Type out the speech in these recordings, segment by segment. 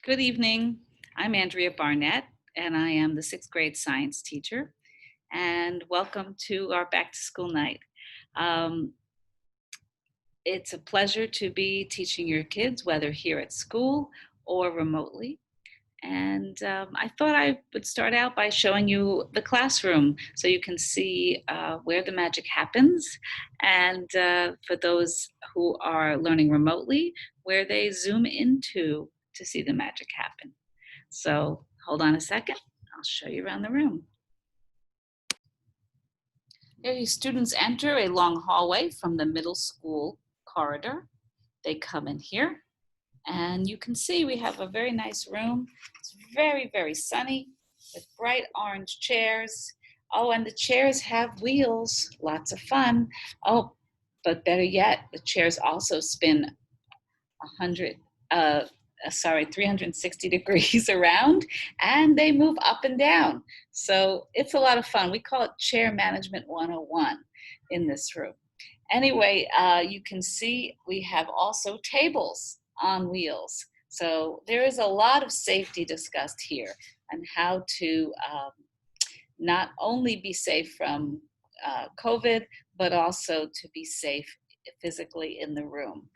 Good evening. I'm Ms Barnett, and I am the sixth grade science teacher. And welcome to our back to school night. Um, it's a pleasure to be teaching your kids, whether here at school or remotely. And I thought I would start out by showing you the classroom so you can see where the magic happens. And for those who are learning remotely, where they zoom into to see the magic happen. So hold on a second. I'll show you around the room. There, your students enter a long hallway from the middle school corridor. They come in here, and you can see we have a very nice room. It's very, very sunny with bright orange chairs. Oh, and the chairs have wheels, lots of fun. Oh, but better yet, the chairs also spin 360 degrees around, and they move up and down. So it's a lot of fun. We call it Chair Management 101 in this room. Anyway, you can see we have also tables on wheels. So there is a lot of safety discussed here and how to not only be safe from COVID, but also to be safe physically in the room.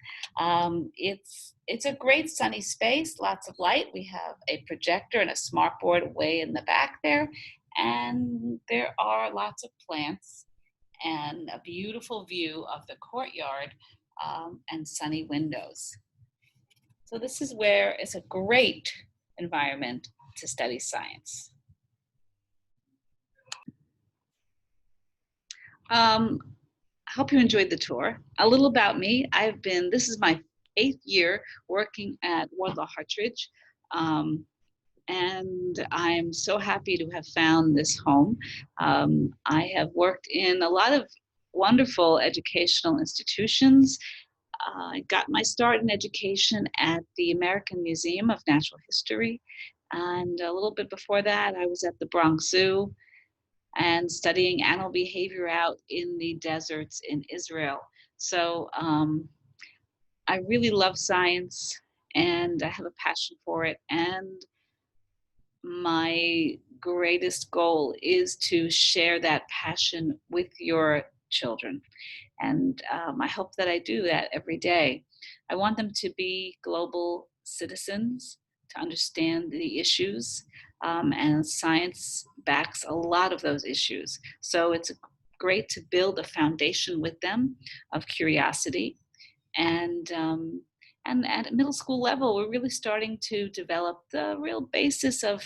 It's a great sunny space, lots of light. We have a projector and a smartboard way in the back there, and there are lots of plants and a beautiful view of the courtyard and sunny windows. So this is where it's a great environment to study science. I hope you enjoyed the tour. A little about me. This is my 8th year working at Wardlaw Hartridge. And I'm so happy to have found this home. I have worked in a lot of wonderful educational institutions. I got my start in education at the American Museum of Natural History. And a little bit before that, I was at the Bronx Zoo and studying animal behavior out in the deserts in Israel. So I really love science and I have a passion for it. And my greatest goal is to share that passion with your children. And I hope that I do that every day. I want them to be global citizens, to understand the issues, and science backs a lot of those issues. So it's great to build a foundation with them of curiosity. And at middle school level, we're really starting to develop the real basis of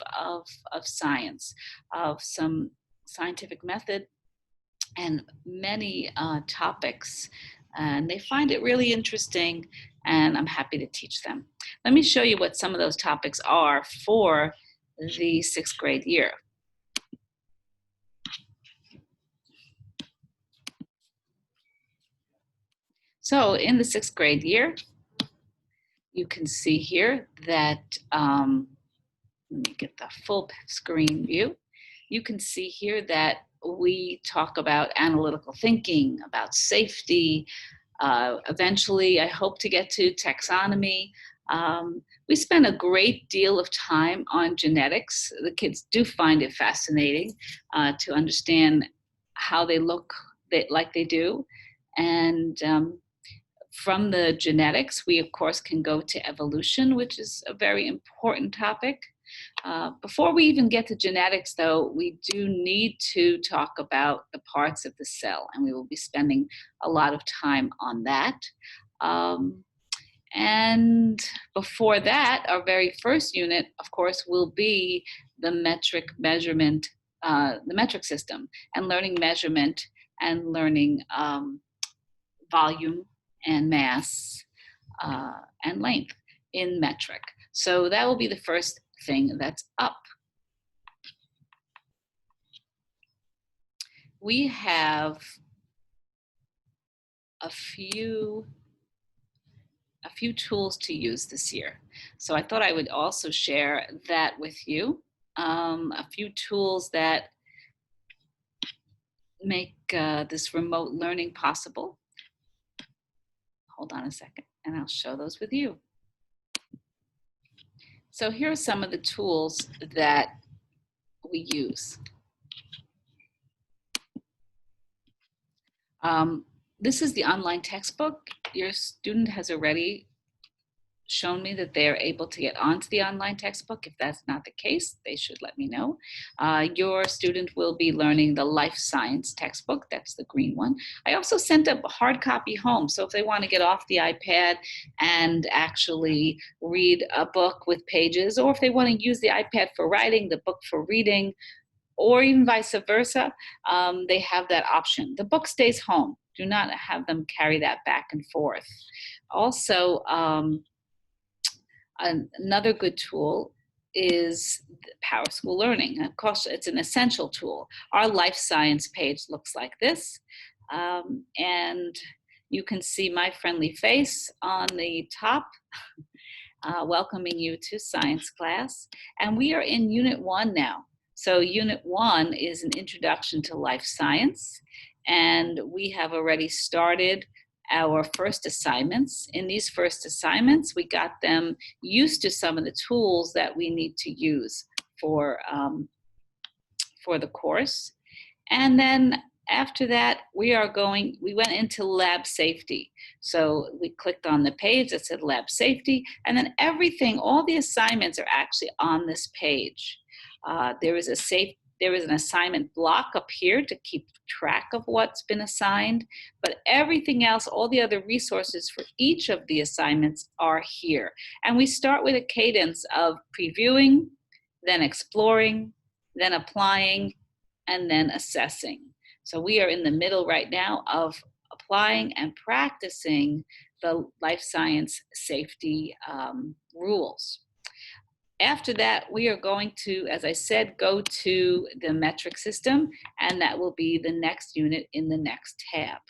science, of some scientific method and many topics. And they find it really interesting, and I'm happy to teach them. Let me show you what some of those topics are for the 6th grade year. So in the 6th grade year, you can see here that, let me get the full screen view. You can see here that we talk about analytical thinking, about safety. Eventually, I hope to get to taxonomy. We spend a great deal of time on genetics. The kids do find it fascinating to understand how they look like they do. And from the genetics, we of course can go to evolution, which is a very important topic. Before we even get to genetics, though, we do need to talk about the parts of the cell, and we will be spending a lot of time on that. And before that, our very first unit, of course, will be the metric measurement, the metric system, and learning measurement and learning volume and mass and length in metric. So that will be the first thing that's up. We have a few tools to use this year. So I thought I would also share that with you. A few tools that make this remote learning possible. Hold on a second, and I'll show those with you. So here are some of the tools that we use. This is the online textbook. Your student has already shown me that they are able to get onto the online textbook. If that's not the case, they should let me know. Your student will be learning the life science textbook. That's the green one. I also sent a hard copy home. So if they want to get off the iPad and actually read a book with pages, or if they want to use the iPad for writing, the book for reading, or even vice versa, they have that option. The book stays home. Do not have them carry that back and forth. Also, another good tool is Power School Learning. Of course, it's an essential tool. Our life science page looks like this. And you can see my friendly face on the top, welcoming you to science class. And we are in Unit 1 now. So Unit 1 is an introduction to life science. And we have already started our first assignments. In these first assignments, we got them used to some of the tools that we need to use for the course. And then after that, we went into lab safety. So we clicked on the page that said lab safety, and then everything, all the assignments are actually on this page. There is an assignment block up here to keep track of what's been assigned, but everything else, all the other resources for each of the assignments are here. And we start with a cadence of previewing, then exploring, then applying, and then assessing. So we are in the middle right now of applying and practicing the life science safety rules. After that, we are going to, as I said, go to the metric system, and that will be the next unit in the next tab.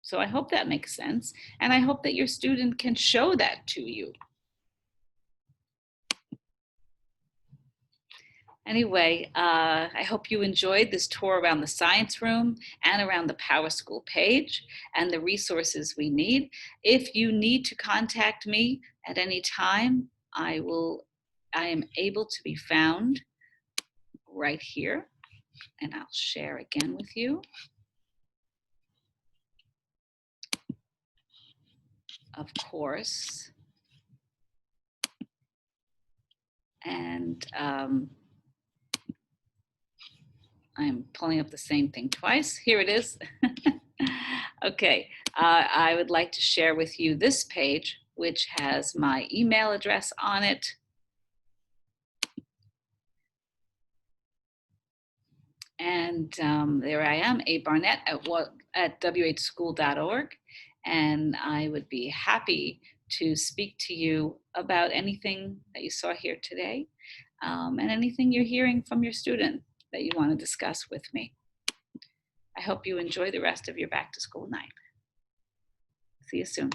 So I hope that makes sense, and I hope that your student can show that to you. Anyway, I hope you enjoyed this tour around the science room and around the Power School page and the resources we need. If you need to contact me at any time, I am able to be found right here, and I'll share again with you. Of course. And I'm pulling up the same thing twice. Here it is. Okay, I would like to share with you this page, which has my email address on it. And there I am, A Barnett at whschool.org. And I would be happy to speak to you about anything that you saw here today, and anything you're hearing from your student that you want to discuss with me. I hope you enjoy the rest of your back to school night. See you soon.